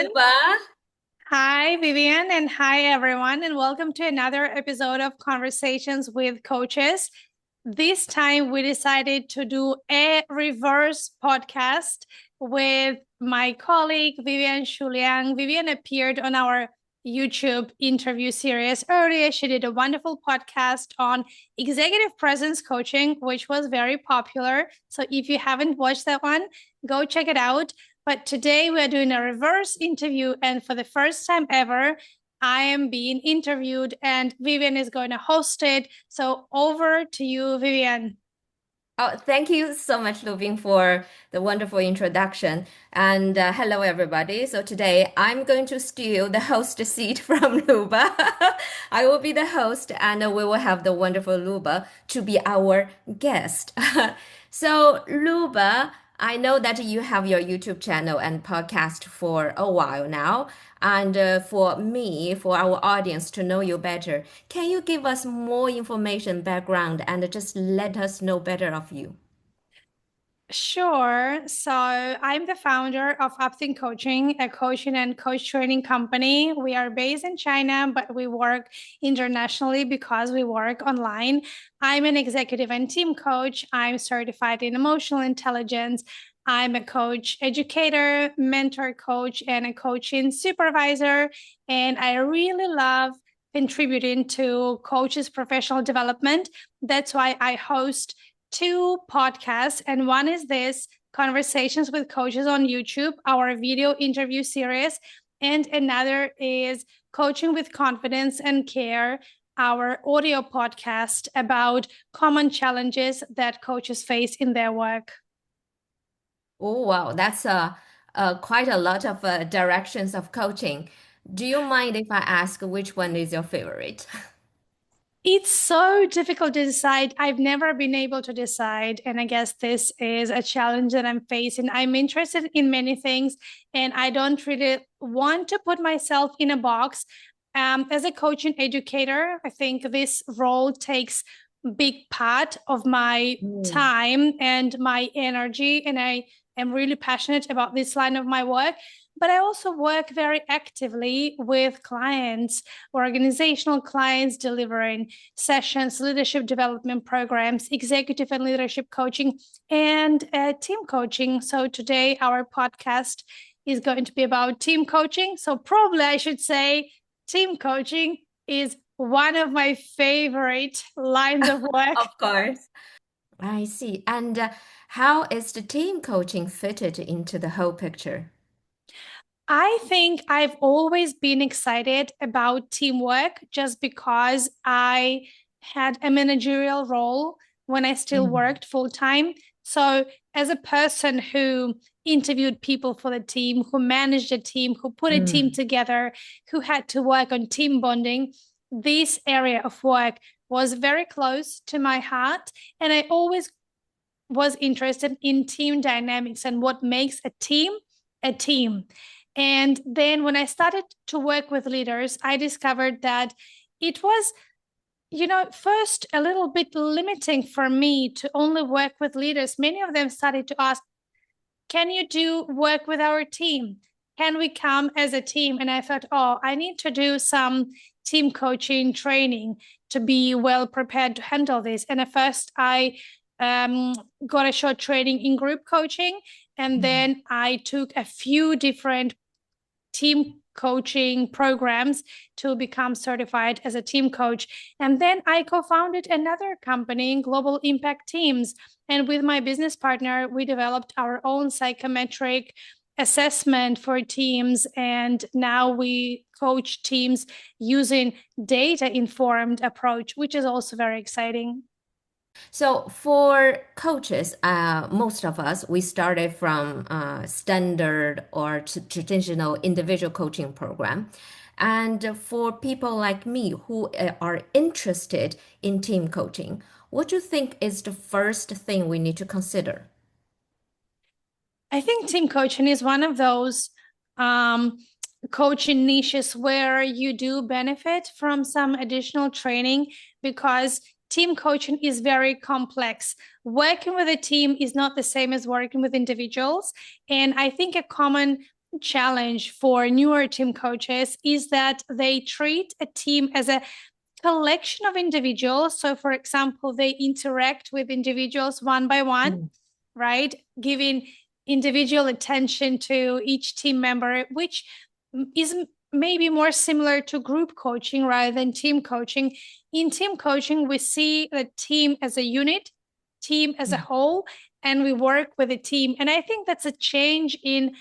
Luba. Hi, Vivian, and hi, everyone, and welcome to another episode of Conversations with Coaches. This time, we decided to do a reverse podcast with my colleague, Vivian Xu Liang. Vivian appeared on our YouTube interview series earlier. She did a wonderful podcast on executive presence coaching, which was very popular. So if you haven't watched that one, go check it out. But today we are doing a reverse interview, and for the first time ever, I am being interviewed and Vivian is going to host it. So over to you, Vivian. Oh, thank you so much, Lubin, for the wonderful introduction. And hello, everybody. So today I'm going to steal the host seat from Luba. I will be the host, and we will have the wonderful Luba to be our guest. So, Luba, I know that you have your YouTube channel and podcast for a while now. And for me, for our audience to know you better, can you give us more information, background, and just let us know better of you? Sure. So I'm the founder of Upthink Coaching, a coaching and coach training company. We are based in China, but we work internationally because we work online. I'm an executive and team coach. I'm certified in emotional intelligence. I'm a coach educator, mentor coach, and a coaching supervisor. And I really love contributing to coaches' professional development. That's why I host two podcasts, and one is this Conversations with Coaches on YouTube, our video interview series, and another is Coaching with Confidence and Care, our audio podcast about common challenges that coaches face in their work. Oh, wow, that's quite a lot of directions of coaching. Do you mind if I ask which one is your favorite? It's so difficult to decide. I've never been able to decide. And I guess this is a challenge that I'm facing. I'm interested in many things, and I don't really want to put myself in a box. As a coach and educator, I think this role takes a big part of my Mm. time and my energy. And I am really passionate about this line of my work. But I also work very actively with clients, organizational clients, delivering sessions, leadership development programs, executive and leadership coaching, and team coaching. So today, our podcast is going to be about team coaching. So, probably I should say, team coaching is one of my favorite lines of work. Of course. I see. And how is the team coaching fitted into the whole picture? I think I've always been excited about teamwork just because I had a managerial role when I still Mm. worked full time. So, as a person who interviewed people for the team, who managed a team, who put a team Mm. together, who had to work on team bonding, this area of work was very close to my heart. And I always was interested in team dynamics and what makes a team a team. And then when I started to work with leaders, I discovered that it was, first a little bit limiting for me to only work with leaders. Many of them started to ask, can you do work with our team? Can we come as a team? And I thought, oh, I need to do some team coaching training to be well prepared to handle this. And at first, I um, got a short training in group coaching. And Mm. then I took a few different team coaching programs to become certified as a team coach. And then I co founded another company, Global Impact Teams. And with my business partner, we developed our own psychometric assessment for teams. And now we coach teams using data informed approach, which is also very exciting. So for coaches, most of us, we started from standard or traditional individual coaching program. And for people like me who are interested in team coaching, what do you think is the first thing we need to consider? I think team coaching is one of those um, coaching niches where you do benefit from some additional training because team coaching is very complex. Working with a team is not the same as working with individuals. And I think a common challenge for newer team coaches is that they treat a team as a collection of individuals. So, for example, they interact with individuals one by one, Mm, right? Giving individual attention to each team member, which is maybe more similar to group coaching rather than team coaching. In team coaching, we see the team as a unit, team as a mm, whole, and we work with a team. And I think that's a change in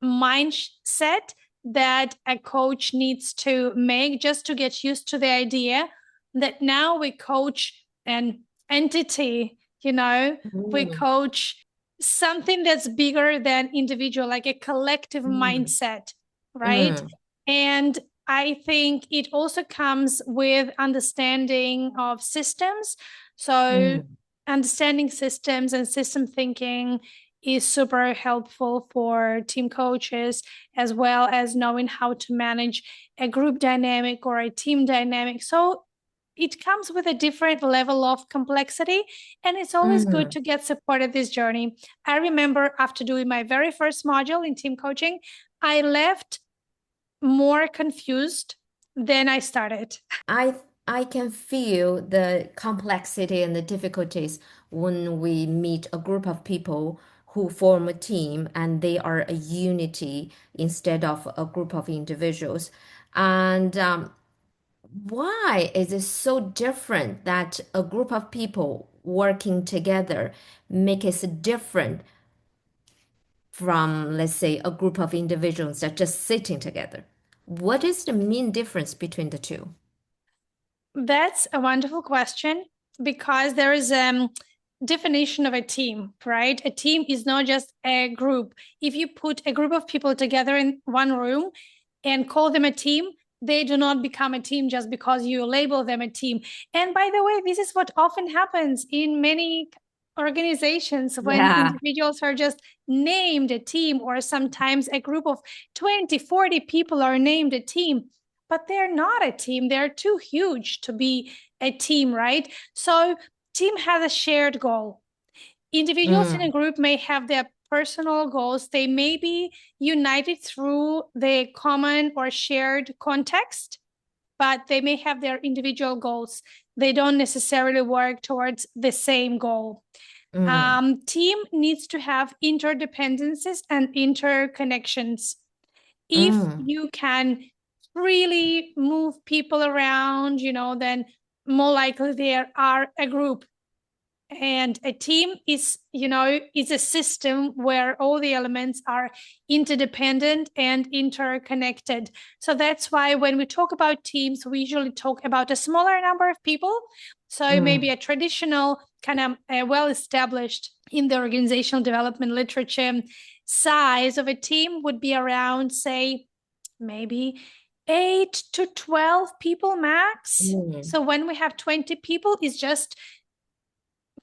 mindset that a coach needs to make just to get used to the idea that now we coach an entity, we mm, coach something that's bigger than individual, like a collective mm, mindset, right? mm, And I think it also comes with understanding of systems. So mm, understanding systems and system thinking is super helpful for team coaches, as well as knowing how to manage a group dynamic or a team dynamic. So it comes with a different level of complexity, and it's always good mm. to get support at this journey. I remember after doing my very first module in team coaching, I left more confused than I started. I I can feel the complexity and the difficulties when we meet a group of people who form a team and they are a unity instead of a group of individuals. And why is it so different that a group of people working together make it different from, let's say, a group of individuals that just sitting together? What is the main difference between the two? That's a wonderful question because there is a definition of a team, right? A team is not just a group. If you put a group of people together in one room and call them a team, they do not become a team just because you label them a team. And by the way, this is what often happens in many organizations when Yeah. individuals are just named a team, or sometimes a group of 20, 40 people are named a team, but they're not a team. They're too huge to be a team, right? So, team has a shared goal. Individuals in a Mm, group may have their personal goals. They may be united through the common or shared context, but they may have their individual goals. They don't necessarily work towards the same goal. mm, Team needs to have interdependencies and interconnections. If mm, you can really move people around, then more likely there are a group. And a team is a system where all the elements are interdependent and interconnected. So that's why when we talk about teams, we usually talk about a smaller number of people. So maybe mm, a traditional kind of well established in the organizational development literature size of a team would be around, say, maybe 8 to 12 people max. mm, So when we have 20 people, it's just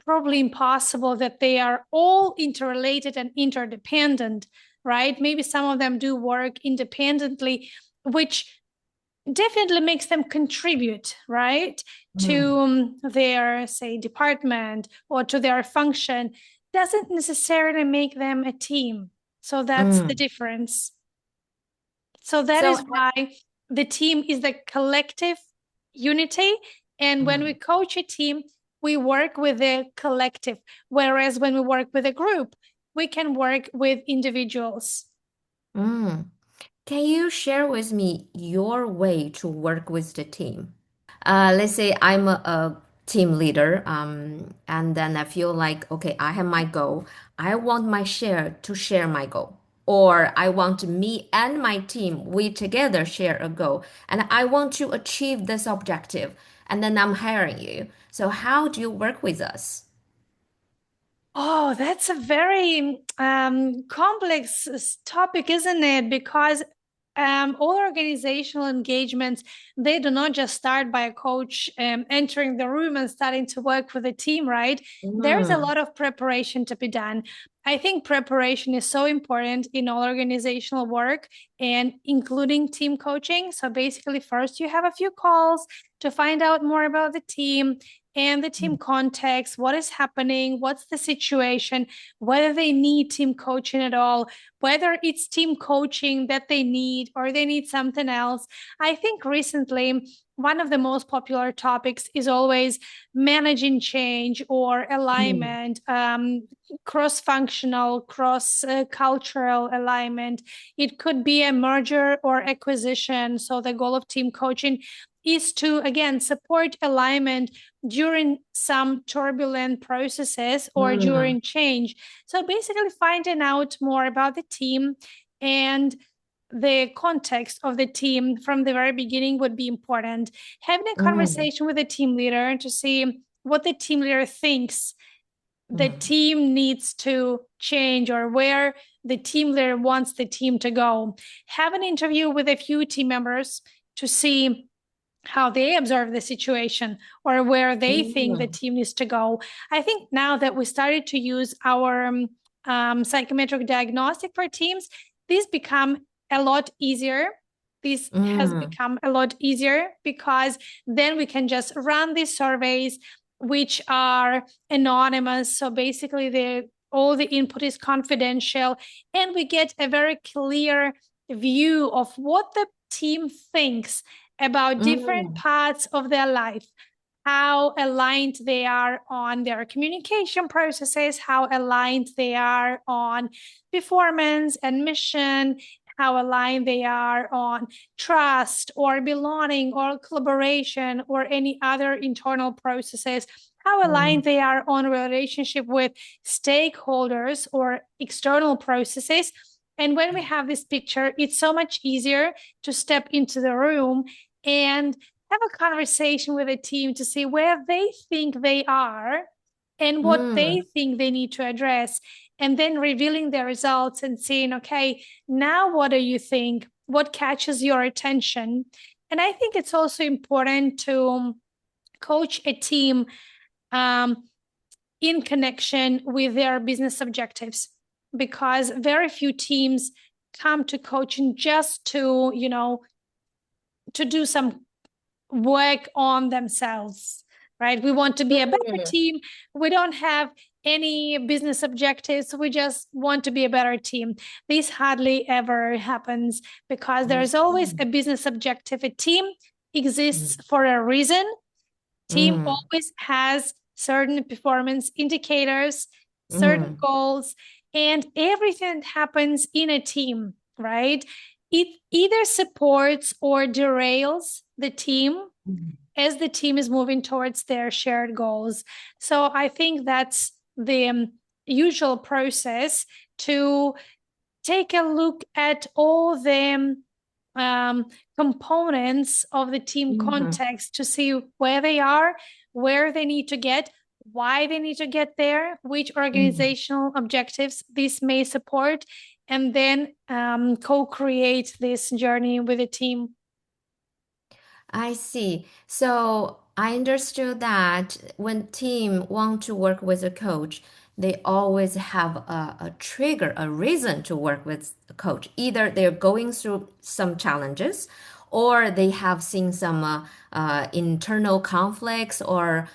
probably impossible that they are all interrelated and interdependent, right? Maybe some of them do work independently, which definitely makes them contribute, right, to mm, their, say, department or to their function. Doesn't necessarily make them a team. So that's the mm. difference. So that So, is why the team is the collective unity. And when we mm, coach a team, we work with the collective. Whereas when we work with a group, we can work with individuals. mm. Can you share with me your way to work with the team? Let's say I'm a team leader, and then I feel like, okay, I have my goal. I want my share to share my goal. Or I want me and my team, we together share a goal. And I want to achieve this objective. And then I'm hiring you. So how do you work with us? Oh, that's a very complex topic, isn't it? Because all organizational engagements, they do not just start by a coach entering the room and starting to work with a team, right? There's a Mm, lot of preparation to be done. I think preparation is so important in all organizational work and including team coaching. So basically, first you have a few calls to find out more about the team. and the team context, what is happening, what's the situation, whether they need team coaching at all, whether it's team coaching that they need or they need something else. I think recently, one of the most popular topics is always managing change or Mm, alignment, cross-functional, cross-cultural alignment. It could be a merger or acquisition. So the goal of team coaching is to, again, support alignment during some turbulent processes or mm, during change. So basically finding out more about the team and the context of the team from the very beginning would be important. Having a mm, conversation with the team leader to see what the team leader thinks the mm, team needs to change or where the team leader wants the team to go. Have an interview with a few team members to see how they observe the situation or where they think the mm, team needs to go. I think now that we started to use our psychometric diagnostic for teams, these become a lot easier. This has mm, become a lot easier because then we can just run these surveys, which are anonymous. So basically, all the input is confidential, and we get a very clear view of what the team thinks about different mm, parts of their life, how aligned they are on their communication processes, how aligned they are on performance and mission, how aligned they are on trust or belonging or collaboration or any other internal processes, how aligned mm, they are on relationship with stakeholders or external processes. And when we have this picture, it's so much easier to step into the room and have a conversation with a team to see where they think they are and what they mm, think they need to address, and then revealing the results and saying, okay, now what do you think? What catches your attention? And I think it's also important to coach a team um, in connection with their business objectives, because very few teams come to coaching just to, to do some work on themselves, right? We want to be a better mm, team. We don't have any business objectives. We just want to be a better team. This hardly ever happens because I there's always see. a business objective. A team exists Mm, for a reason. Team mm, always has certain performance indicators, certain mm, goals, and everything that happens in a team, right? It either supports or derails the team mm. as the team is moving towards their shared goals. So I think that's the usual process to take a look at all the um, components of the team Mhm, context to see where they are, where they need to get, why they need to get there, which mhm. organizational objectives this may support, and then co-create this journey with the team. I see. So I understood that when team want to work with a coach, they always have a trigger, a reason to work with a coach. Either they're going through some challenges, or they have seen some internal conflicts or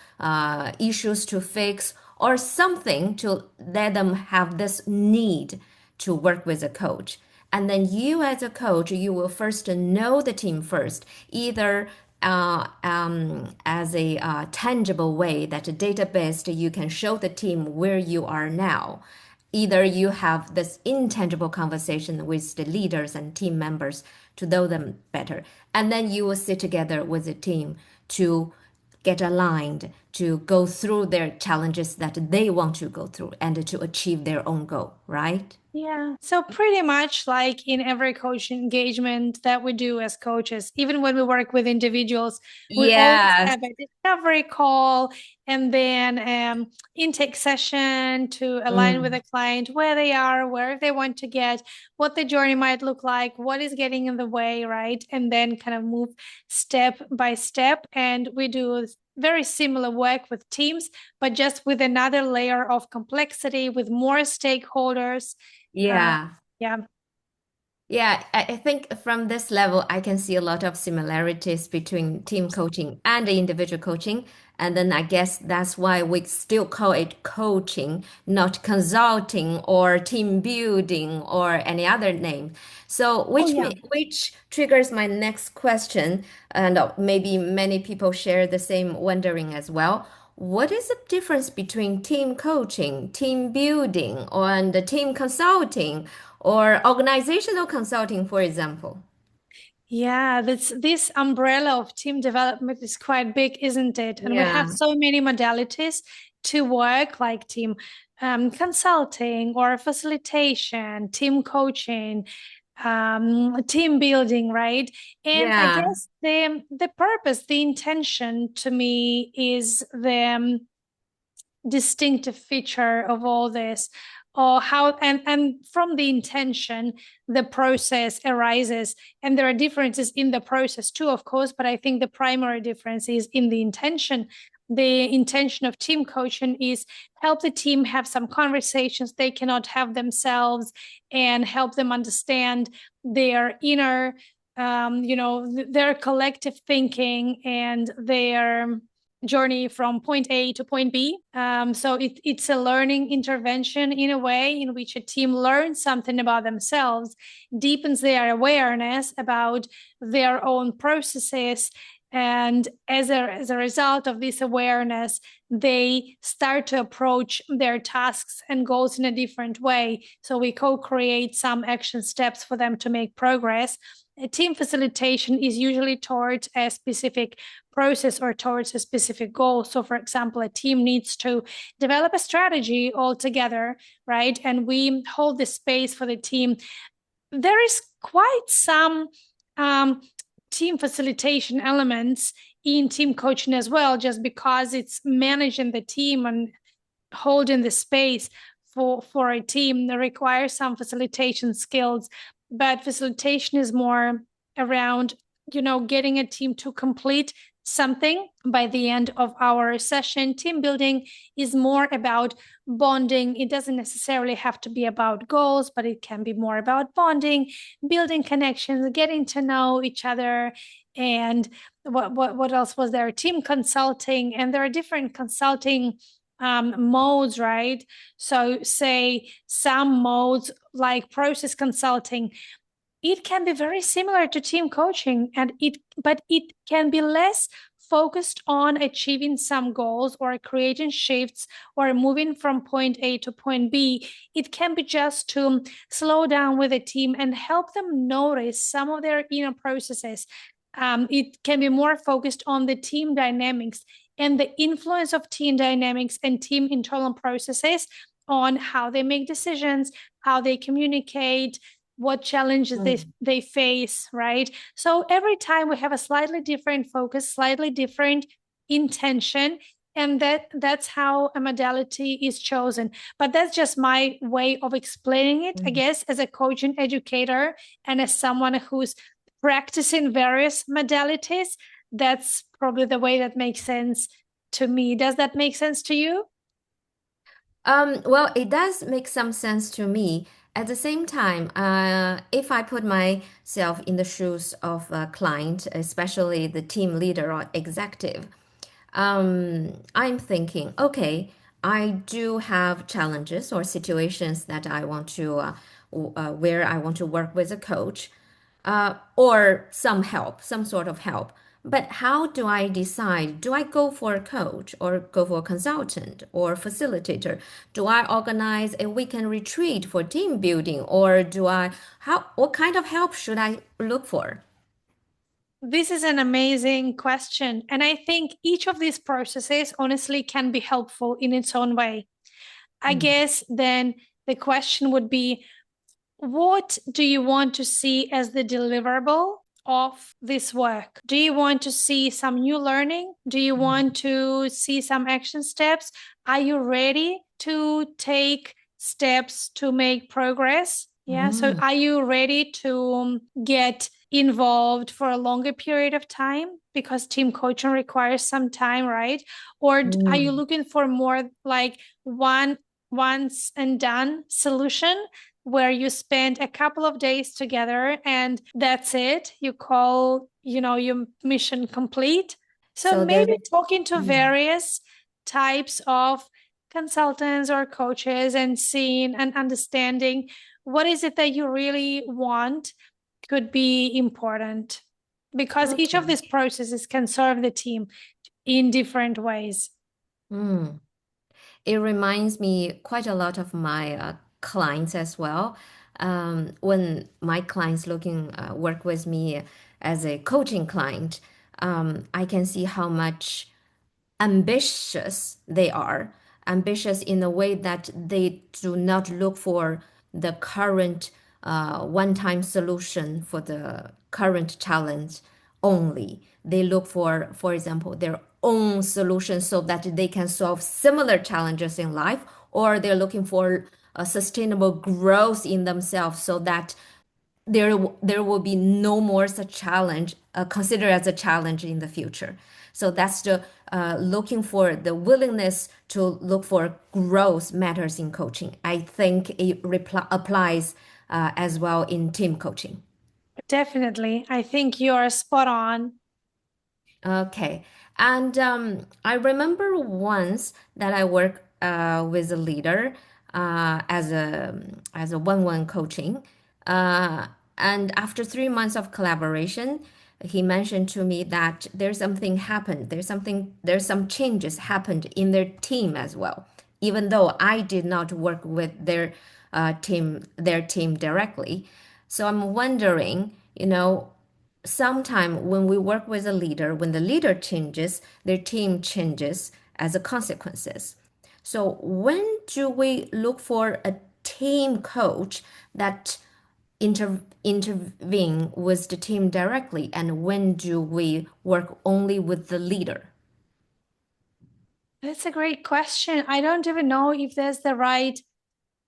issues to fix, or something to let them have this need to work with a coach. And then you, as a coach, you will first know the team first, either as a tangible way that data-based you can show the team where you are now. Either you have this intangible conversation with the leaders and team members to know them better, and then you will sit together with the team to get aligned, to go through their challenges that they want to go through and to achieve their own goal, right? Yeah. So pretty much like in every coach engagement that we do as coaches, even when we work with individuals, we always Yes. have a discovery call and then intake session to align with Mm, the client where they are, where they want to get, what the journey might look like, what is getting in the way, right? And then kind of move step by step. And we do very similar work with teams, but just with another layer of complexity, with more stakeholders. uh, yeah. yeah. Yeah, I think from this level, I can see a lot of similarities between team coaching and the individual coaching. And then I guess that's why we still call it coaching, not consulting or team building or any other name. So, Oh, yeah. which triggers my next question, and maybe many people share the same wondering as well. What is the difference between team coaching, team building, and the team consulting? Or organizational consulting, for example. Yeah, this umbrella of team development is quite big, isn't it? And we have Yeah, so many modalities to work, like team consulting or facilitation, team coaching, team building, right? And I yeah, guess the purpose, the intention to me is the distinctive feature of all this, or how, and from the intention the process arises. And there are differences in the process too, of course, but I think the primary difference is in the intention. The intention of team coaching is help the team have some conversations they cannot have themselves, and help them understand their inner, their collective thinking and their journey from point A to point B. So it's a learning intervention in a way in which a team learns something about themselves, deepens their awareness about their own processes. And as a result of this awareness, they start to approach their tasks and goals in a different way. So we co-create some action steps for them to make progress. A team facilitation is usually towards a specific process or towards a specific goal. So, for example, a team needs to develop a strategy all together, right? And we hold the space for the team. There is quite some um, team facilitation elements in team coaching as well, just because it's managing the team and holding the space for a team that requires some facilitation skills. But facilitation is more around, getting a team to complete something by the end of our session. Team building is more about bonding. It doesn't necessarily have to be about goals, but it can be more about bonding, building connections, getting to know each other. And what else was there? Team consulting, and there are different consulting modes, right? So, say some modes like process consulting, it can be very similar to team coaching, but it can be less focused on achieving some goals or creating shifts or moving from point A to point B. It can be just to slow down with a team and help them notice some of their inner processes. It can be more focused on the team dynamics and the influence of team dynamics and team internal processes on how they make decisions, how they communicate, what challenges mm, they face, right? So every time we have a slightly different focus, slightly different intention, and that's how a modality is chosen. But that's just my way of explaining it, I mm. guess, as a coach and educator, and as someone who's practicing various modalities. That's probably the way that makes sense to me. Does that make sense to you? Well, it does make some sense to me. At the same time, if I put myself in the shoes of a client, especially the team leader or executive, I'm thinking, okay, I do have challenges or situations that I want to, where I want to work with a coach, or some help, some sort of help. But how do I decide? Do I go for a coach or go for a consultant or facilitator? Do I organize a weekend retreat for team building, or what kind of help should I look for? This is an amazing question. And I think each of these processes honestly can be helpful in its own way. I Mm, guess then the question would be, what do you want to see as the deliverable of this work? Do you want to see some new learning? Do you mm, want to see some action steps? Are you ready to take steps to make progress? Yeah. So, mm, are you ready to get involved for a longer period of time? Because team coaching requires some time, right? Or are you mm, looking for more like one once and done solution where you spend a couple of days together and that's it. You call, your mission complete. So So there's maybe talking to mm, various types of consultants or coaches and seeing and understanding what is it that you really want could be important because each of okay. these processes can serve the team in different ways. Mm. It reminds me quite a lot of my clients as well. When my clients looking work with me as a coaching client, I can see how much ambitious they are, ambitious in a way that they do not look for the current one-time solution for the current challenge only. They look for example, their own solution so that they can solve similar challenges in life, or they're looking for a sustainable growth in themselves so that there will be no more such challenge considered as a challenge in the future. So that's the looking for the willingness to look for growth matters in coaching. I think it applies as well in team coaching. Definitely. I think you're spot on. Okay. And I remember once that I worked with a leader as a one-one coaching. Uh, and after 3 months of collaboration, he mentioned to me that there's something happened. There's some changes happened in their team as well. Even though I did not work with their team directly. So I'm wondering, sometime when we work with a leader, when the leader changes, their team changes as a consequences. So when do we look for a team coach that intervene with the team directly, and when do we work only with the leader? That's a great question. I don't even know if there's the right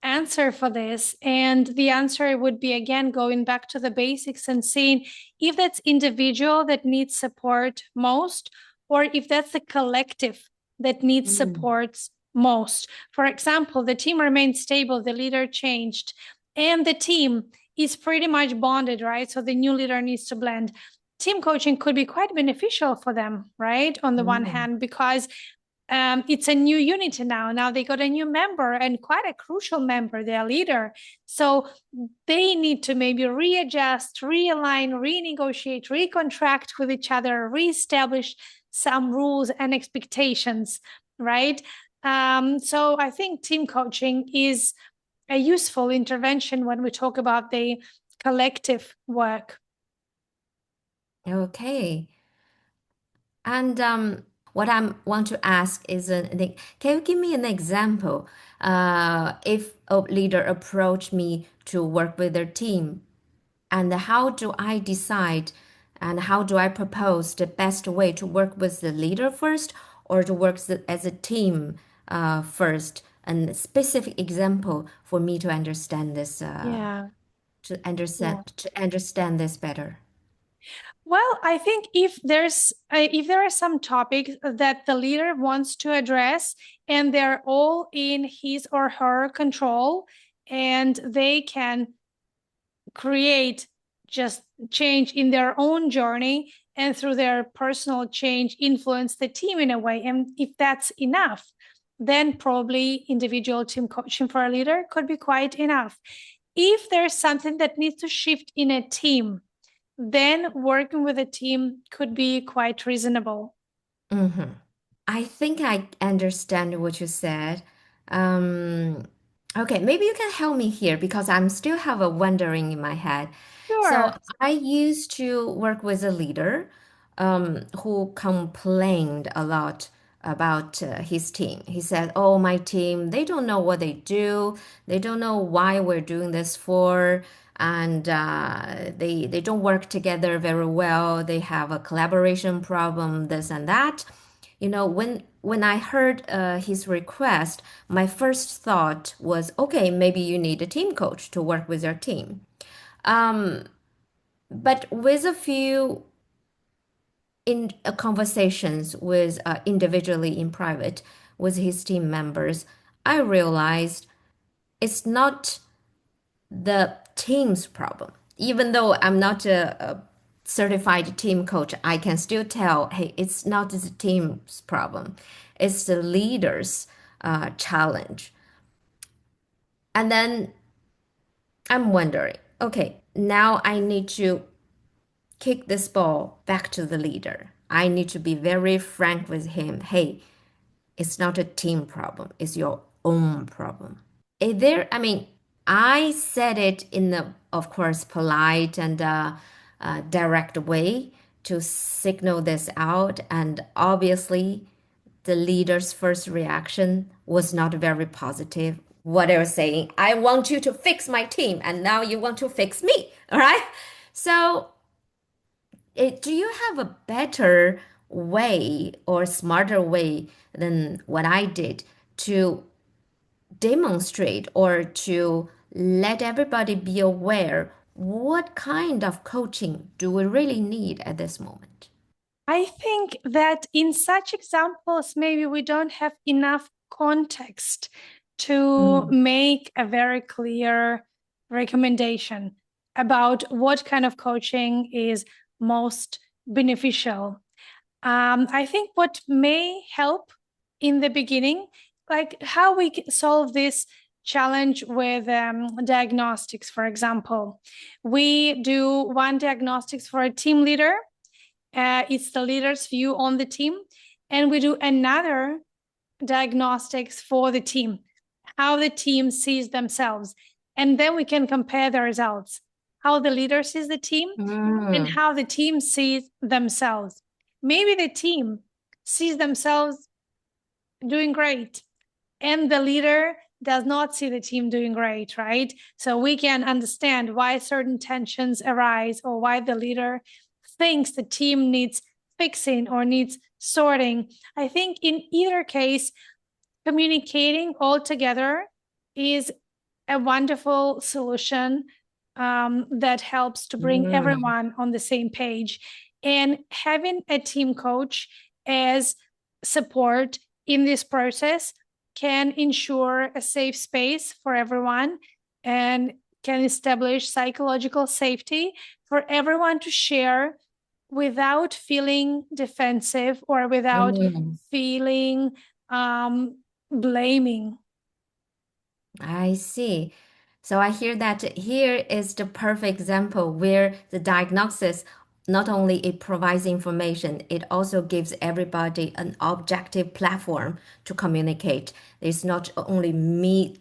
answer for this. And the answer would be again going back to the basics and seeing if that's individual that needs support most, or if that's the collective that needs Mm, supports most. For example, the team remains stable, the leader changed, and the team is pretty much bonded, right? So the new leader needs to blend. Team coaching could be quite beneficial for them, right? On the one mm, hand, because it's a new unity now. Now they got a new member and quite a crucial member, their leader. So they need to maybe readjust, realign, renegotiate, recontract with each other, reestablish some rules and expectations, right? So I think team coaching is a useful intervention when we talk about the collective work. okay. And what I want to ask is, can you give me an example? If a leader approached me to work with their team, and how do I decide and how do I propose the best way to work with the leader first or to work as a team first? And a specific example for me to understand this, Yeah. Yeah. to understand this better. Well, I think if there are some topics that the leader wants to address and they're all in his or her control and they can create just change in their own journey and through their personal change influence the team in a way, and if that's enough, then probably individual team coaching for a leader could be quite enough. If there's something that needs to shift in a team, then working with a team could be quite reasonable. Mhm. I think I understand what you said. Um, okay, maybe you can help me here because I'm still have a wondering in my head. So Sure. I used to work with a leader who complained a lot about his team. He said, "Oh, my team, they don't know what they do. They don't know why we're doing this for, and they don't work together very well. They have a collaboration problem, this and that." When I heard his request, my first thought was, okay, maybe you need a team coach to work with your team. But with a few in conversations with individually in private with his team members, I realized it's not. the team's problem. Even though I'm not a certified team coach, I can still tell, hey, it's not the team's problem, it's the leader's challenge. And then I'm wondering, okay, now I need to kick this ball back to the leader. I need to be very frank with him. Hey, it's not a team problem, it's your own problem. Is there, I mean, I said it in the, of course, polite and direct way to signal this out. And obviously, the leader's first reaction was not very positive. What they were saying, I want you to fix my team, and now you want to fix me. All right. So, do you have a better way or smarter way than what I did to demonstrate or to let everybody be aware what kind of coaching do we really need at this moment? I think that in such examples, maybe we don't have enough context to Mm, make a very clear recommendation about what kind of coaching is most beneficial. I think what may help in the beginning, like how we solve this challenge with diagnostics, for example. We do one diagnostics for a team leader. It's the leader's view on the team. And we do another diagnostics for the team, how the team sees themselves. And then we can compare the results, how the leader sees the team and mm, how the team sees themselves. Maybe the team sees themselves doing great and the leader does not see the team doing great, right? So we can understand why certain tensions arise or why the leader thinks the team needs fixing or needs sorting. I think in either case, communicating all together is a wonderful solution that helps to bring mm, everyone on the same page. And having a team coach as support in this process can ensure a safe space for everyone and can establish psychological safety for everyone to share without feeling defensive or without mm. feeling blaming. I see. So I hear that here is the perfect example where the diagnosis not only it provides information, it also gives everybody an objective platform to communicate. It's not only me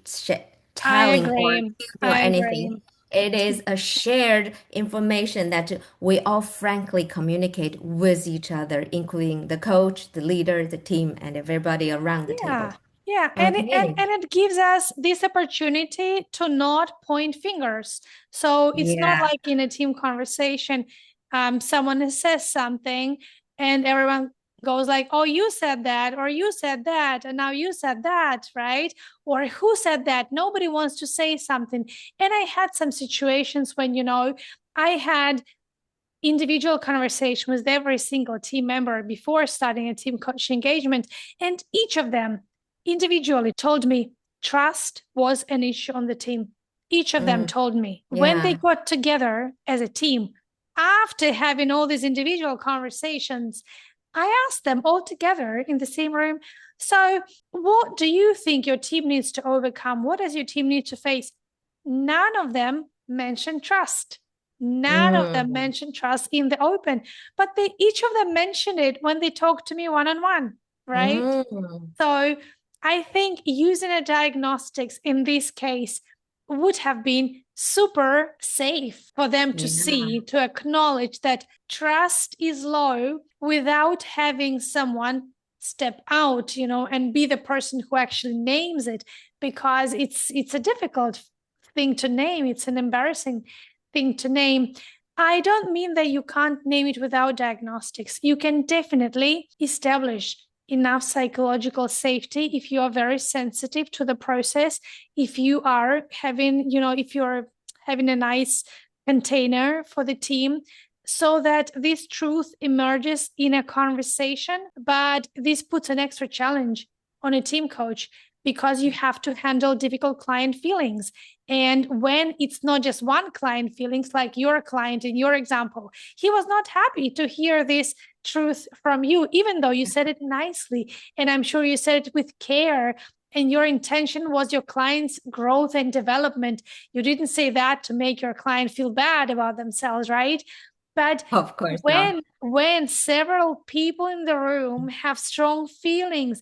I telling or agree. or I anything. agree. It is a shared information that we all frankly communicate with each other, including the coach, the leader, the team, and everybody around the Yeah. table. Yeah, Okay. and it gives us this opportunity to not point fingers. So it's not Yeah. like in a team conversation, someone says something and everyone goes like, "Oh, you said that, or you said that, and now you said that, right?" Or who said that? Nobody wants to say something. And I had some situations when, I had individual conversation with every single team member before starting a team coach engagement. And each of them individually told me trust was an issue on the team. Each of them Mm, told me when they yeah. got together as a team, after having all these individual conversations, I asked them all together in the same room. So, what do you think your team needs to overcome? What does your team need to face? None of them mentioned trust. None of them Mm, mentioned trust in the open, but they each of them mentioned it when they talked to me one on one, right? mm, So I think using a diagnostics in this case would have been super safe for them to yeah. see, to acknowledge that trust is low without having someone step out, and be the person who actually names it, because it's a difficult thing to name. It's an embarrassing thing to name. I don't mean that you can't name it without diagnostics. You can definitely establish enough psychological safety if you are very sensitive to the process, if you are having, if you're having a nice container for the team, so that this truth emerges in a conversation. But this puts an extra challenge on a team coach because you have to handle difficult client feelings. And when it's not just one client feelings, like your client in your example, he was not happy to hear this truth from you, even though you said it nicely. And I'm sure you said it with care. And your intention was your client's growth and development. You didn't say that to make your client feel bad about themselves, right? But Of course not. when several people in the room have strong feelings,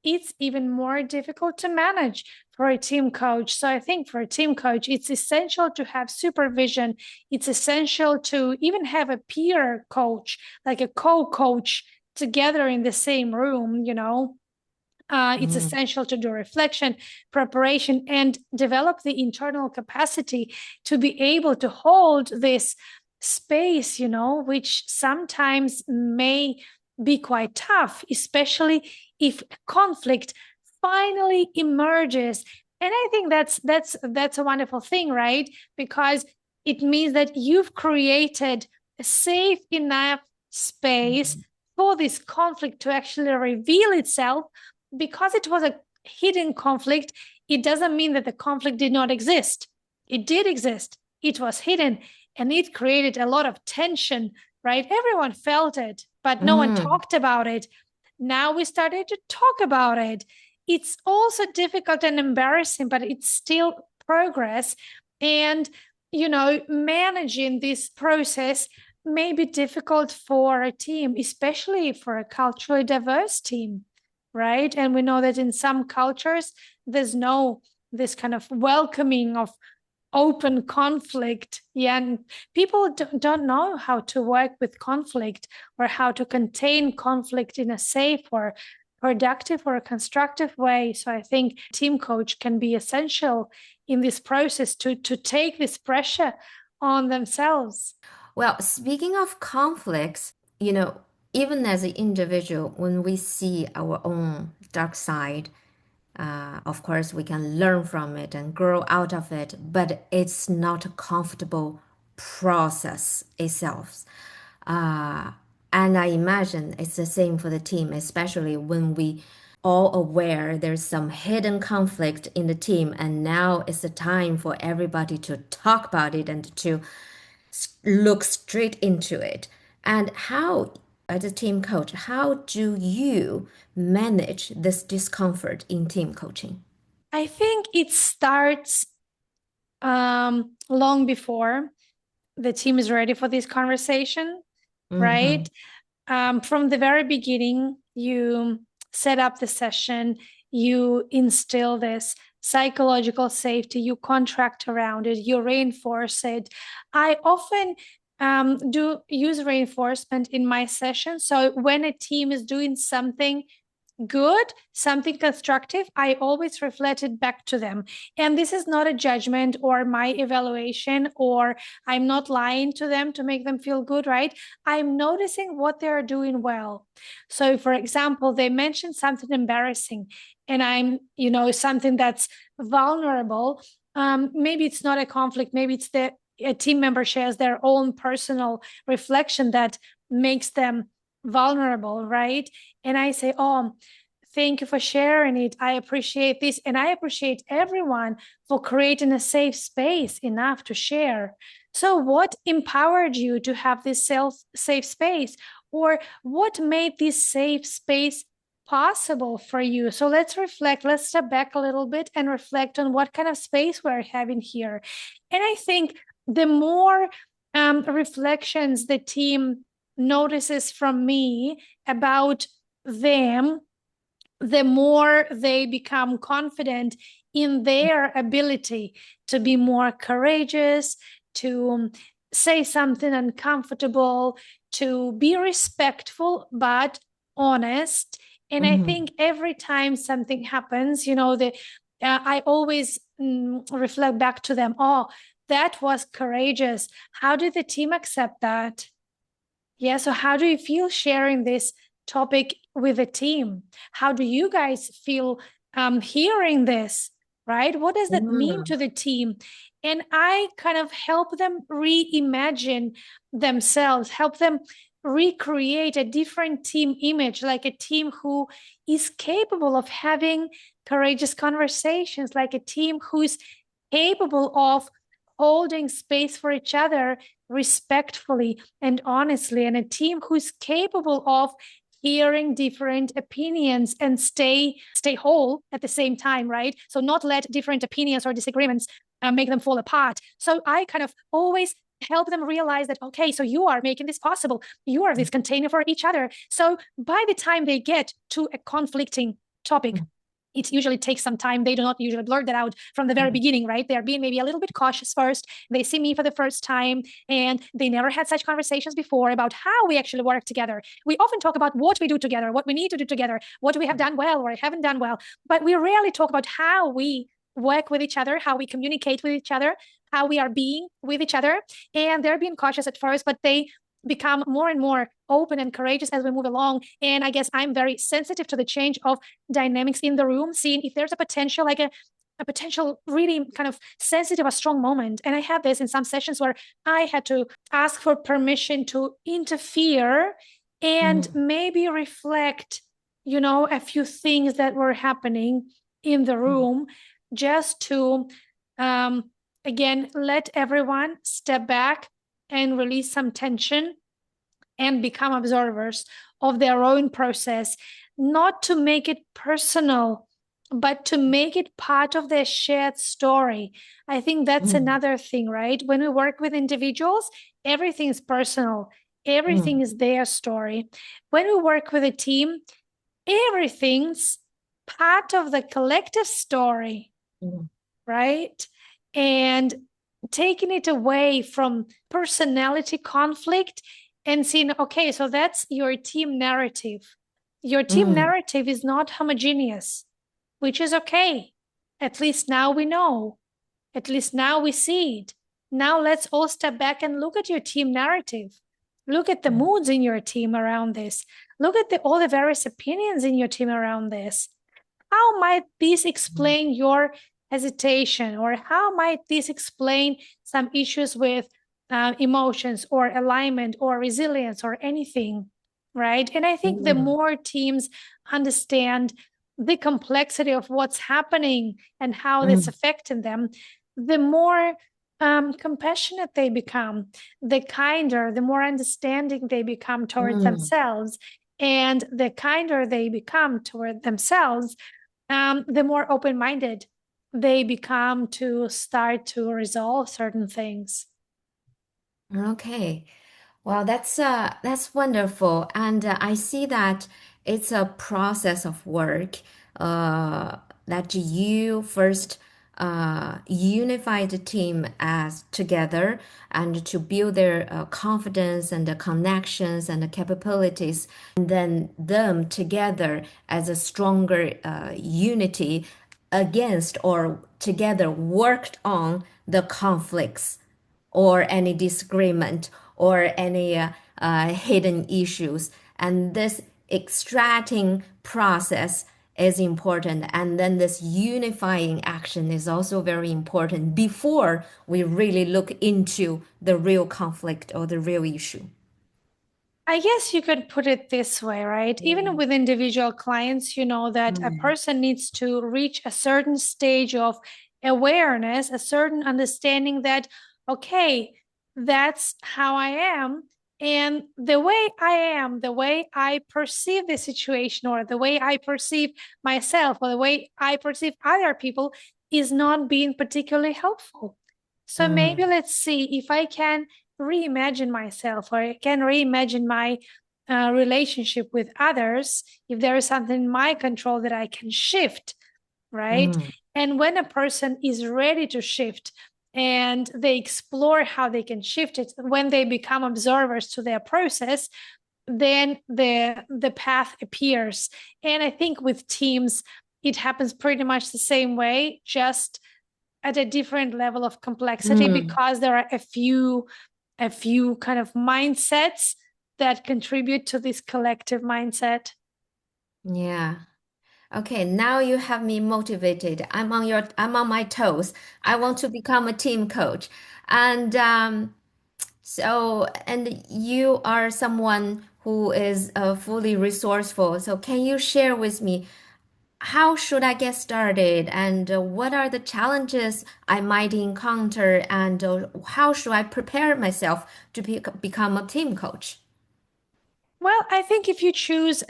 it's even more difficult to manage for a team coach. So I think for a team coach, it's essential to have supervision. It's essential to even have a peer coach, like a co-coach together in the same room, you know. It's Mm. essential to do reflection, preparation, and develop the internal capacity to be able to hold this space, you know, which sometimes may be quite tough, especially if conflict finally emerges. And I think that's a wonderful thing, right? Because it means that you've created a safe enough space for this conflict to actually reveal itself. Because it was a hidden conflict, it doesn't mean that the conflict did not exist. It did exist. It was hidden, and it created a lot of tension, right? Everyone felt it, but no one Mm. talked about it. Now we started to talk about it. It's also difficult and embarrassing, but it's still progress. And, you know, managing this process may be difficult for a team, especially for a culturally diverse team, right? And we know that in some cultures, there's no this kind of welcoming of open conflict. Yeah, and people don't know how to work with conflict or how to contain conflict in a safe or productive or a constructive way. So I think team coach can be essential in this process to take this pressure on themselves. Well, speaking of conflicts, you know, even as an individual, when we see our own dark side, of course, we can learn from it and grow out of it, but it's not a comfortable process itself. Uh, and I imagine it's the same for the team, especially when we all aware there's some hidden conflict in the team, and now it's the time for everybody to talk about it and to look straight into it. And how, as a team coach, how do you manage this discomfort in team coaching? I think it starts long before the team is ready for this conversation, Mm-hmm. right? From the very beginning, you set up the session, you instill this psychological safety, you contract around it, you reinforce it. I often do use reinforcement in my session. So when a team is doing something good, something constructive, I always reflect it back to them. And this is not a judgment or my evaluation, or I'm not lying to them to make them feel good, right? I'm noticing what they're doing well. So, for example, they mentioned something embarrassing, and I'm, you know, something that's vulnerable. Maybe it's not a conflict, maybe it's the a team member shares their own personal reflection that makes them vulnerable, right? And I say, oh, thank you for sharing it. I appreciate this. And I appreciate everyone for creating a safe space enough to share. So, what empowered you to have this safe space? Or what made this safe space possible for you? So, let's reflect. Let's step back a little bit and reflect on what kind of space we're having here. And I think the more reflections the team notices from me about them, the more they become confident in their ability to be more courageous, to say something uncomfortable, to be respectful but honest. And I Mm-hmm. think every time something happens, you know, I always reflect back to them. Oh, that was courageous. How did the team accept that? Yeah, so how do you feel sharing this topic with the team? How do you guys feel hearing this, right? What does that mean to the team? And I kind of help them reimagine themselves, help them recreate a different team image, like a team who is capable of having courageous conversations, like a team who's capable of holding space for each other respectfully and honestly, and a team who's capable of hearing different opinions and stay whole at the same time, right? So not let different opinions or disagreements make them fall apart. So I kind of always help them realize that, okay, so you are making this possible, you are this container for each other. So by the time they get to a conflicting topic, it usually takes some time. They do not usually blurt that out from the very beginning, right? They're being maybe a little bit cautious first. They see me for the first time, and they never had such conversations before about how we actually work together. We often talk about what we do together, what we need to do together, what we have done well or haven't done well, but we rarely talk about how we work with each other, how we communicate with each other, how we are being with each other. And they're being cautious at first, but they become more and more open and courageous as we move along. And I guess I'm very sensitive to the change of dynamics in the room, seeing if there's a potential, like a potential really kind of sensitive or strong moment. And I had this in some sessions where I had to ask for permission to interfere and maybe reflect, a few things that were happening in the room, just to, again, let everyone step back and release some tension and become observers of their own process, not to make it personal, but to make it part of their shared story. I think that's another thing, right? When we work with individuals, everything is personal, everything is their story. When we work with a team, everything's part of the collective story, right? And taking it away from personality conflict and seeing, okay, so that's your team narrative. Your team narrative is not homogeneous, which is okay. At least now we know. At least now we see it. Now let's all step back and look at your team narrative. Look at the moods in your team around this. Look at all the various opinions in your team around this. How might this explain your hesitation, or how might this explain some issues with emotions or alignment or resilience or anything, right? And I think the more teams understand the complexity of what's happening and how it's affecting them, the more compassionate they become, the kinder, the more understanding they become towards themselves. And the kinder they become toward themselves, the more open-minded they become to start to resolve certain things. Okay. Well, that's wonderful, and I see that it's a process of work. That you first unify the team as together and to build their confidence and the connections and the capabilities, and then them together as a stronger unity against or together worked on the conflicts or any disagreement or any hidden issues. And this extracting process is important. And then this unifying action is also very important before we really look into the real conflict or the real issue. I guess you could put it this way, right? Even with individual clients, you know that a Mm, person needs to reach a certain stage of awareness, a certain understanding that, okay, that's how I am. And the way I am, the way I perceive the situation, or the way I perceive myself, or the way I perceive other people is not being particularly helpful. So maybe mm, let's see if I can reimagine myself, or I can reimagine my relationship with others, if there is something in my control that I can shift, right? mm, And when a person is ready to shift and they explore how they can shift it, when they become observers to their process, then the path appears. And I think with teams, it happens pretty much the same way, just at a different level of complexity, mm. because there are a few kind of mindsets that contribute to this collective mindset. Yeah. Okay, now you have me motivated. I'm on my toes. I want to become a team coach. And and you are someone who is fully resourceful. So can you share with me how should I get started and what are the challenges I might encounter and how should I prepare myself to become a team coach? Well, I think if you choose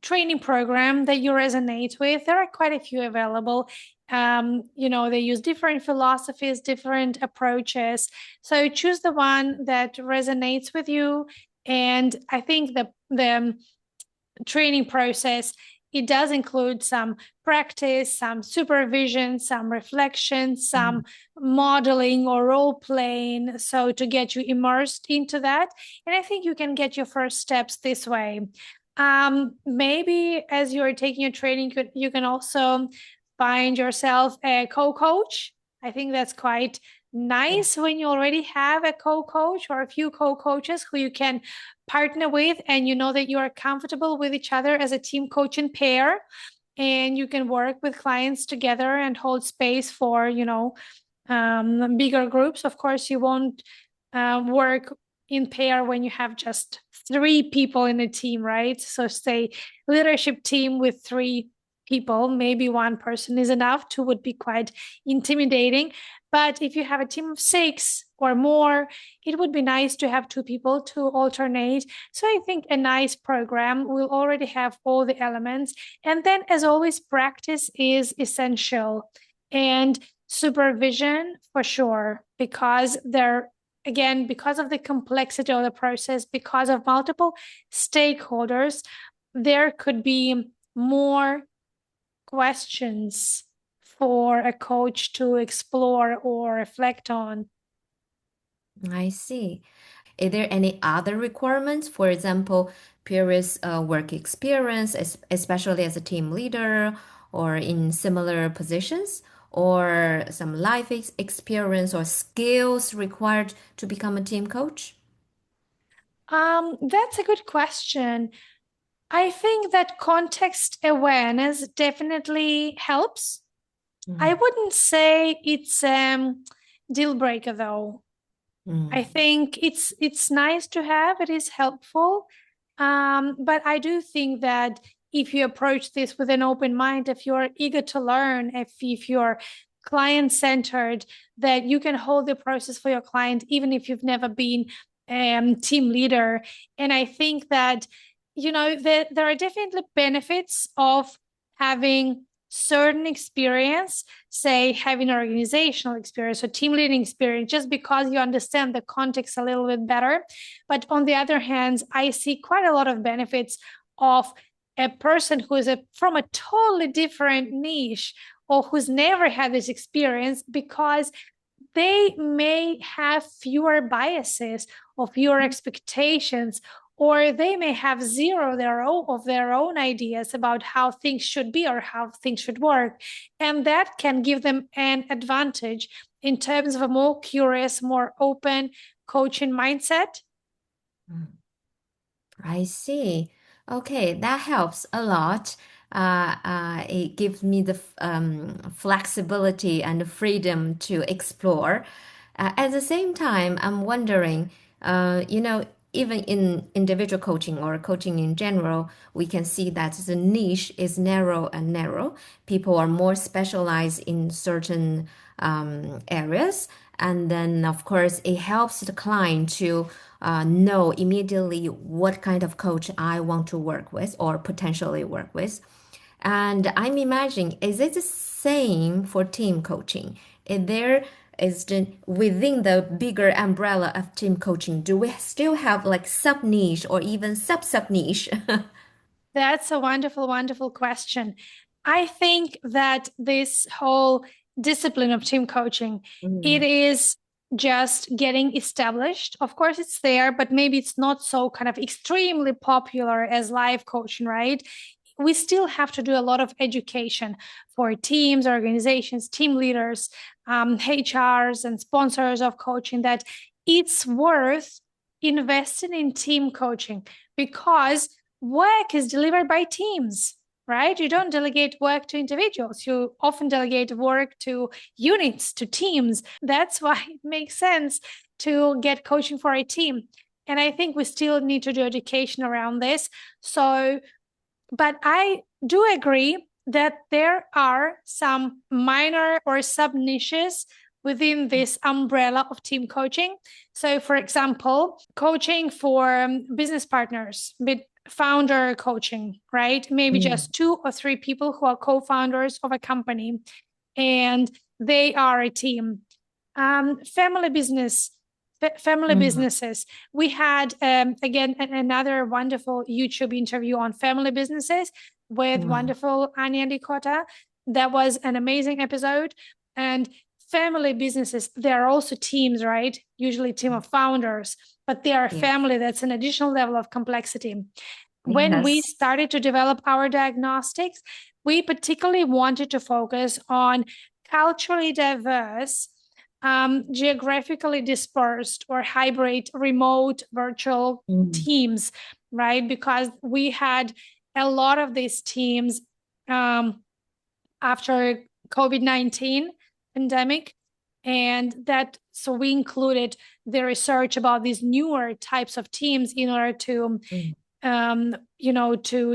training program that you resonate with, there are quite a few available. They use different philosophies, different approaches. So choose the one that resonates with you. And I think the training process, it does include some practice, some supervision, some reflection, some modeling or role playing, so to get you immersed into that. And I think you can get your first steps this way. Maybe as you're taking your training, you can also find yourself a co-coach. I think that's quite nice when you already have a co-coach or a few co-coaches who you can partner with, and you know that you are comfortable with each other as a team coach and pair, and you can work with clients together and hold space for bigger groups. Of course, you won't work in pair when you have just three people in a team, right? So say leadership team with three people, maybe one person is enough. Two would be quite intimidating. But if you have a team of six or more, it would be nice to have two people to alternate. So I think a nice program will already have all the elements. And then, as always, practice is essential. And supervision for sure, because because of the complexity of the process, because of multiple stakeholders, there could be more questions for a coach to explore or reflect on. I see. Is there any other requirements? For example, previous work experience, especially as a team leader or in similar positions, or some life experience or skills required to become a team coach? That's a good question. I think that context awareness definitely helps. I Mm, wouldn't say it's deal breaker though. I mm, think it's nice to have, it is helpful. But I do think that if you approach this with an open mind, if you're eager to learn, if you're client centered, that you can hold the process for your client, even if you've never been team leader. And I think that, there are definitely benefits of having certain experience, say having organizational experience or team leading experience, just because you understand the context a little bit better. But on the other hand, I see quite a lot of benefits of a person who is from a totally different niche or who's never had this experience, because they may have fewer biases or fewer expectations, or they may have zero of their own ideas about how things should be or how things should work. And that can give them an advantage in terms of a more curious, more open coaching mindset. mm. I see. Okay, that helps a lot. It gives me the flexibility and the freedom to explore. At the same time, I'm wondering, even in individual coaching or coaching in general, we can see that the niche is narrow and narrow. People are more specialized in certain areas. And then, of course, it helps the client to know immediately what kind of coach I want to work with or potentially work with. And I'm imagining, is it the same for team coaching? Within the bigger umbrella of team coaching, do we still have like sub niche or even sub niche? That's a wonderful, wonderful question. I think that this whole discipline of team coaching, it Mm, is just getting established. Of course, it's there, but maybe it's not so kind of extremely popular as life coaching, right? We still have to do a lot of education for teams, organizations, team leaders, HRs, and sponsors of coaching, that it's worth investing in team coaching, because work is delivered by teams, right? You don't delegate work to individuals. You often delegate work to units, to teams. That's why it makes sense to get coaching for a team. And I think we still need to do education around this. So But I do agree that there are some minor or sub niches within this umbrella of team coaching. So, for example, coaching for business partners, founder coaching, right? Maybe just 2 or 3 people who are co-founders of a company and they are a team. Family Mm. businesses. We had again another wonderful YouTube interview on family businesses with Wow. wonderful Anya Dikota. That was an amazing episode. And family businesses, there are also teams, right? Usually a team of founders, but they are a Yes. family. That's an additional level of complexity. When we Yes. started to develop our diagnostics, we particularly wanted to focus on culturally diverse, geographically dispersed or hybrid remote virtual Mm. teams, right? Because we had a lot of these teams after COVID-19 pandemic. And that, so we included the research about these newer types of teams in order to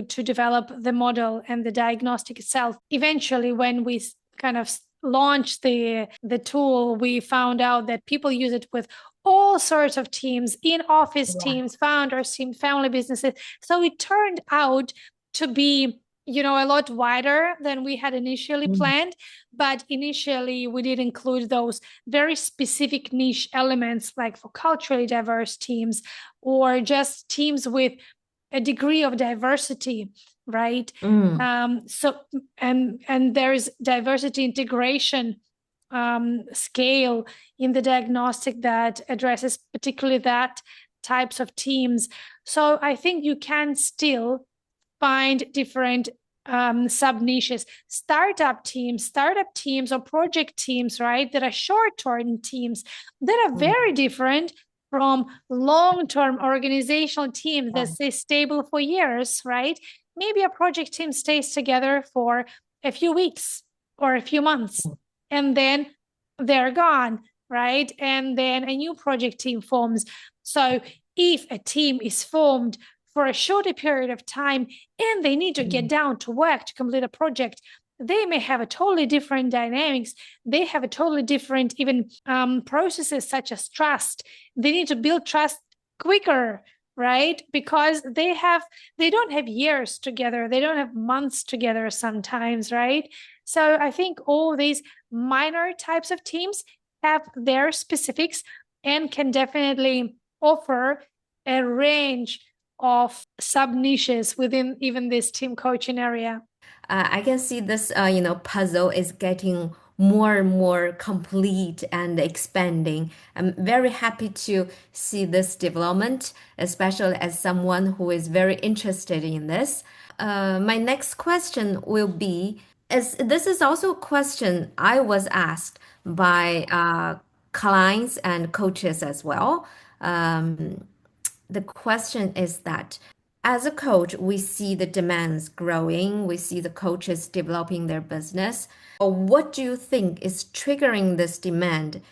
to develop the model and the diagnostic itself. Eventually, when we kind of launched the tool, we found out that people use it with all sorts of teams, in office Yeah. teams, founders teams, family businesses. So it turned out to be a lot wider than we had initially Mm. planned. But initially, we did include those very specific niche elements, like for culturally diverse teams or just teams with a degree of diversity, right? Mm. So and there's diversity integration scale in the diagnostic that addresses particularly that types of teams. So I think you can still find different sub niches, startup teams or project teams, right? That are short-term teams that are Mm. very different from long-term organizational teams that Yeah. stay stable for years, right? Maybe a project team stays together for a few weeks or a few months, and then they're gone, right? And then a new project team forms. So if a team is formed for a shorter period of time and they need to get Mm. down to work to complete a project, they may have a totally different dynamics. They have a totally different even processes such as trust. They need to build trust quicker, right? Because they don't have years together. They don't have months together sometimes, right? So I think all these minor types of teams have their specifics and can definitely offer a range of sub niches within even this team coaching area. I can see this, puzzle is getting more and more complete and expanding. I'm very happy to see this development, especially as someone who is very interested in this. My next question will be, as this is also a question I was asked by clients and coaches as well. The question is that as a coach, we see the demands growing, we see the coaches developing their business. What do you think is triggering this demand?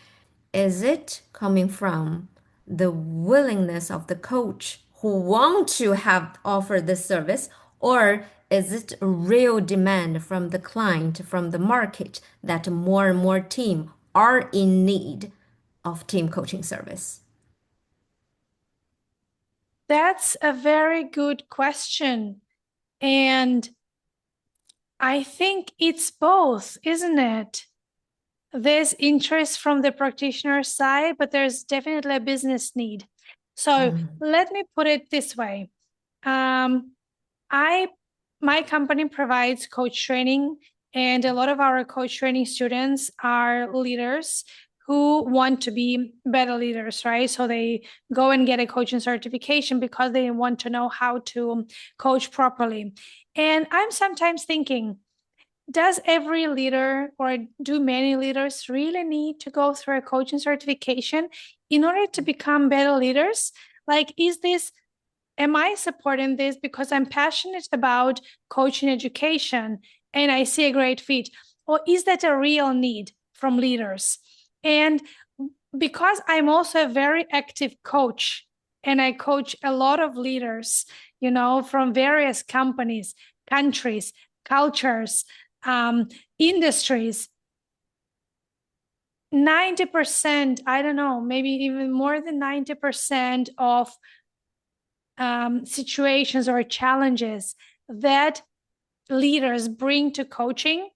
Is it coming from the willingness of the coach who want to have offer this service, or is it a real demand from the client, from the market, that more and more team are in need of team coaching service? That's a very good question. And I think it's both, isn't it? There's interest from the practitioner side, but there's definitely a business need. So Mm. let me put it this way. Um, I my company provides coach training, and a lot of our coach training students are leaders who want to be better leaders, right? So they go and get a coaching certification because they want to know how to coach properly. And I'm sometimes thinking, does every leader or do many leaders really need to go through a coaching certification in order to become better leaders? Like, am I supporting this because I'm passionate about coaching education and I see a great fit? Or is that a real need from leaders? And because I'm also a very active coach and I coach a lot of leaders, from various companies, countries, cultures, industries. 90%, I don't know, maybe even more than 90% of situations or challenges that leaders bring to coaching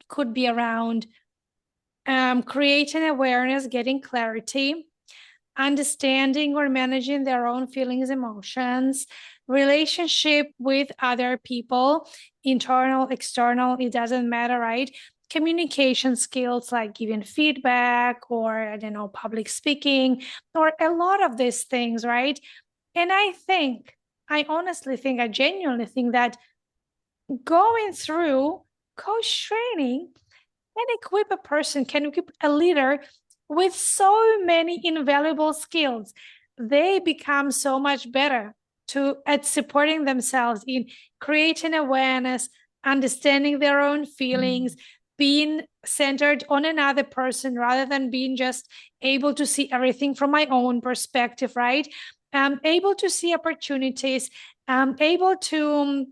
could be around creating awareness, getting clarity, understanding or managing their own feelings, emotions, relationship with other people, internal, external, it doesn't matter, right? Communication skills like giving feedback or, I don't know, public speaking, or a lot of these things, right? And I honestly think, I genuinely think that going through coach training can equip a person, can equip a leader with so many invaluable skills. They become so much better at supporting themselves in creating awareness, understanding their own feelings, being centered on another person rather than being just able to see everything from my own perspective, right? Able to see opportunities, able to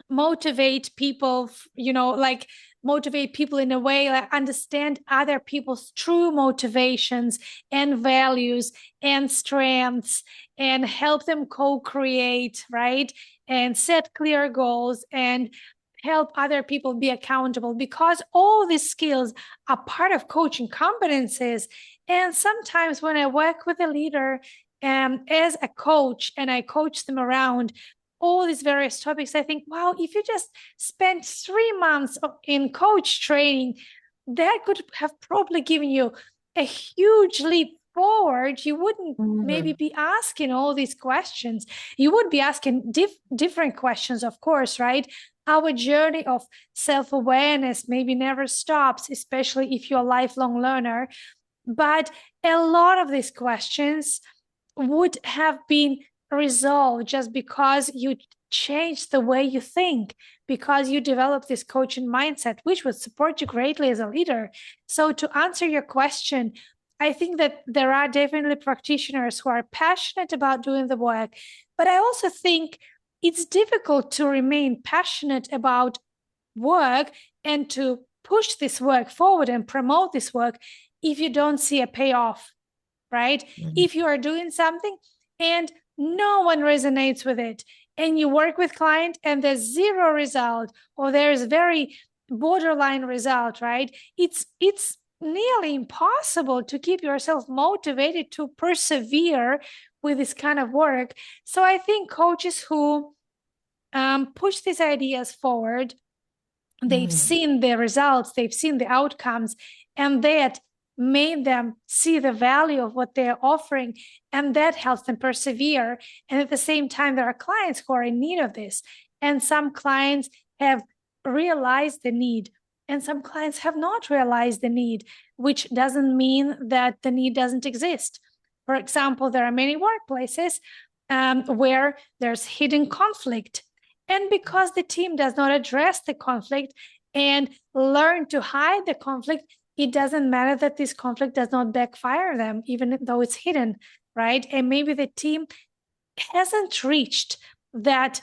motivate people, like motivate people in a way, like understand other people's true motivations and values and strengths, and help them co-create, right? And set clear goals and help other people be accountable, because all these skills are part of coaching competencies. And sometimes when I work with a leader as a coach and I coach them around all these various topics, I think, wow, if you just spent 3 months in coach training, that could have probably given you a huge leap forward. You wouldn't maybe be asking all these questions. You would be asking different questions, of course, right? Our journey of self-awareness maybe never stops, especially if you're a lifelong learner. But a lot of these questions would have been resolved just because you changed the way you think, because you developed this coaching mindset, which would support you greatly as a leader. So to answer your question, I think that there are definitely practitioners who are passionate about doing the work, but I also think it's difficult to remain passionate about work and to push this work forward and promote this work if you don't see a payoff, right? If you are doing something and no one resonates with it, and you work with client and there's zero result, or there's very borderline result, right? It's nearly impossible to keep yourself motivated to persevere with this kind of work. So I think coaches who push these ideas forward, they've seen the results, they've seen the outcomes, and that made them see the value of what they're offering, and that helps them persevere. And at the same time, there are clients who are in need of this, and some clients have realized the need, and some clients have not realized the need, which doesn't mean that the need doesn't exist. For example, there are many workplaces where there's hidden conflict, and because the team does not address the conflict and learn to hide the conflict, it doesn't matter that this conflict does not backfire them, even though it's hidden, right? And maybe the team hasn't reached that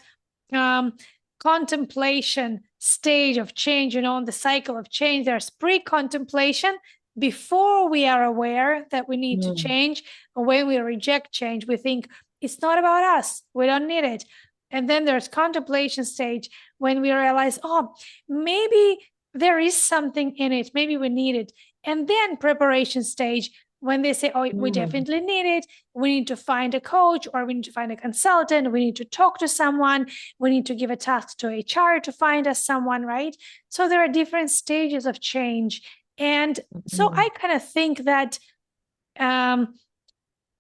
contemplation stage of change, in the cycle of change. There's pre-contemplation before we are aware that we need to change. When we reject change, we think it's not about us, we don't need it. And then there's contemplation stage when we realize, oh, maybe there is something in it, maybe we need it. And then preparation stage, when they say, oh, we definitely need it, we need to find a coach, or we need to find a consultant, we need to talk to someone, we need to give a task to HR to find us someone, right? So there are different stages of change. And so I kind of think that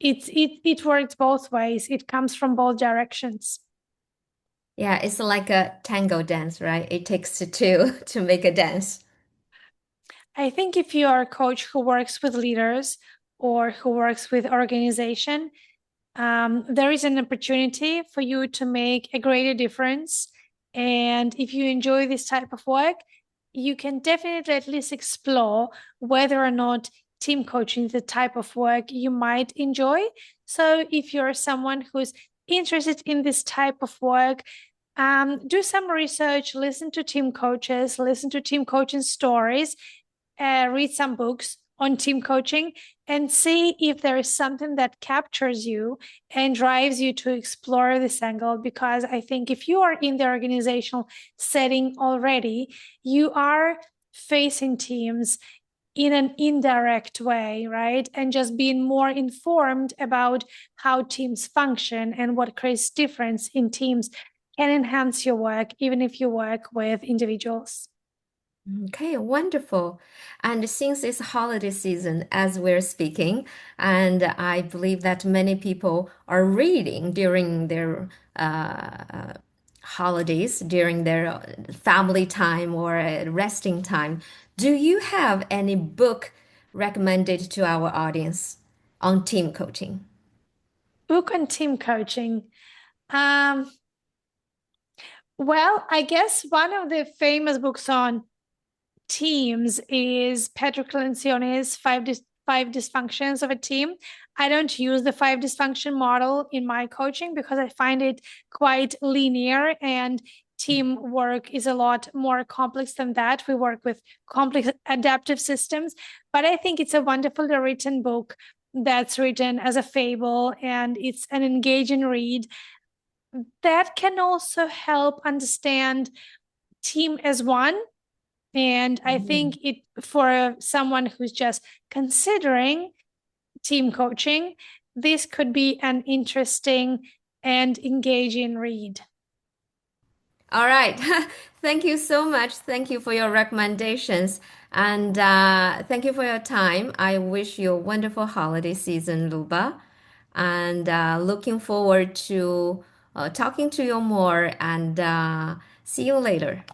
it works both ways. It comes from both directions. Yeah, it's like a tango dance, right? It takes two to make a dance. I think if you are a coach who works with leaders or who works with organization, there is an opportunity for you to make a greater difference. And if you enjoy this type of work, you can definitely at least explore whether or not team coaching is the type of work you might enjoy. So if you're someone who's interested in this type of work, Do some research, listen to team coaches, listen to team coaching stories, read some books on team coaching, and see if there is something that captures you and drives you to explore this angle. Because I think if you are in the organizational setting already, you are facing teams in an indirect way, right? And just being more informed about how teams function and what creates difference in teams can enhance your work, even if you work with individuals. Okay, wonderful. And since it's holiday season, as we're speaking, and I believe that many people are reading during their holidays, during their family time or resting time, do you have any book recommended to our audience on team coaching? Book on team coaching. Um, well, I guess one of the famous books on teams is Patrick Lencioni's Five Dysfunctions of a Team. I don't use the five dysfunction model in my coaching because I find it quite linear, and teamwork is a lot more complex than that. We work with complex adaptive systems, but I think it's a wonderfully written book that's written as a fable, and it's an engaging read that can also help understand team as one. And I think it, for someone who's just considering team coaching, this could be an interesting and engaging read. All right. Thank you so much. Thank you for your recommendations. And thank you for your time. I wish you a wonderful holiday season, Luba. And looking forward to talking to you more and see you later.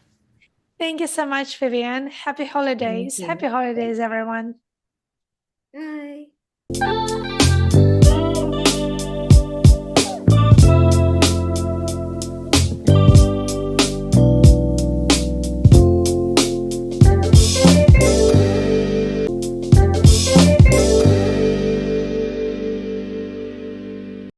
Thank you so much, Vivian. Happy Thank holidays. you. Happy holidays, everyone. Bye.